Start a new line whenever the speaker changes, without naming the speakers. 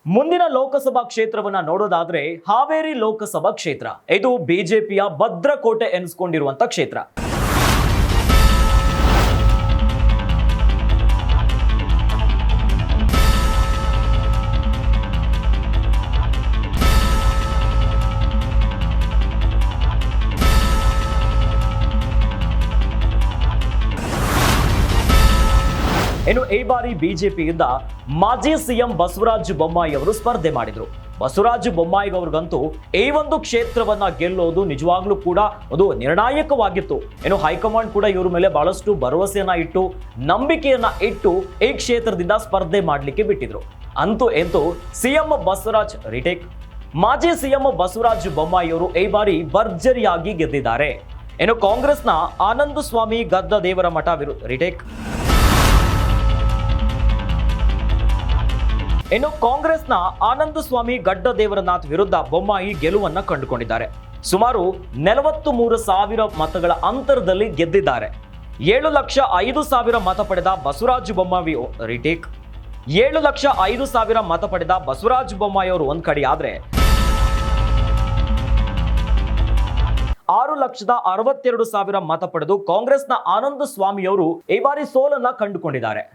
ಮುಂದಿನ ಲೋಕಸಭಾ ಕ್ಷೇತ್ರವನ್ನ ನೋಡೋದಾದ್ರೆ ಹಾವೇರಿ ಲೋಕಸಭಾ ಕ್ಷೇತ್ರ ಇದು ಬಿಜೆಪಿಯ ಭದ್ರಕೋಟೆ ಎನಿಸಿಕೊಂಡಿರುವಂತ ಕ್ಷೇತ್ರ. ಇನ್ನು ಈ ಬಾರಿ ಬಿಜೆಪಿಯಿಂದ ಮಾಜಿ ಸಿಎಂ ಬಸವರಾಜ ಬೊಮ್ಮಾಯಿ ಅವರು ಸ್ಪರ್ಧೆ ಮಾಡಿದ್ರು. ಬಸವರಾಜ ಬೊಮ್ಮಾಯಿ ಅವರಿಗಂತೂ ಈ ಒಂದು ಕ್ಷೇತ್ರವನ್ನ ಗೆಲ್ಲೋದು ನಿಜವಾಗ್ಲೂ ಕೂಡ ಒಂದು ನಿರ್ಣಾಯಕವಾಗಿತ್ತು. ಇನ್ನು ಹೈಕಮಾಂಡ್ ಕೂಡ ಇವರ ಮೇಲೆ ಬಹಳಷ್ಟು ಭರವಸೆಯನ್ನ ಇಟ್ಟು ನಂಬಿಕೆಯನ್ನ ಇಟ್ಟು ಈ ಕ್ಷೇತ್ರದಿಂದ ಸ್ಪರ್ಧೆ ಮಾಡಲಿಕ್ಕೆ ಬಿಟ್ಟಿದ್ರು. ಅಂತೂ ಎಂತೂ ಸಿಎಂ ಬಸವರಾಜ್ ರಿಟೇಕ್. ಮಾಜಿ ಸಿಎಂ ಬಸವರಾಜ ಬೊಮ್ಮಾಯಿ ಅವರು ಈ ಬಾರಿ ಭರ್ಜರಿಯಾಗಿ ಗೆದ್ದಿದ್ದಾರೆ. ಇನ್ನು ಕಾಂಗ್ರೆಸ್ನ ಆನಂದ ಸ್ವಾಮಿ ಗದ್ದ ದೇವರ ಮಠ ವಿರುದ್ಧ ರಿಟೇಕ್. ಇನ್ನು ಕಾಂಗ್ರೆಸ್ನ ಆನಂದ ಸ್ವಾಮಿ ಗಡ್ಡ ದೇವರನಾಥ್ ವಿರುದ್ಧ ಬೊಮ್ಮಾಯಿ ಗೆಲುವನ್ನ ಕಂಡುಕೊಂಡಿದ್ದಾರೆ. ಸುಮಾರು 43,000 ಮತಗಳ ಅಂತರದಲ್ಲಿ ಗೆದ್ದಿದ್ದಾರೆ. 7,05,000 ಮತ ಪಡೆದ ಬಸವರಾಜ ಬೊಮ್ಮಾಯಿ ರಿಟೇಕ್. 7,05,000 ಮತ ಪಡೆದ ಬಸವರಾಜ ಬೊಮ್ಮಾಯಿ ಅವರು ಒಂದ್ ಕಡೆ ಆದ್ರೆ 6,62,000 ಮತ ಪಡೆದು ಕಾಂಗ್ರೆಸ್ನ ಆನಂದ ಸ್ವಾಮಿ ಅವರು ಈ ಬಾರಿ ಸೋಲನ್ನ ಕಂಡುಕೊಂಡಿದ್ದಾರೆ.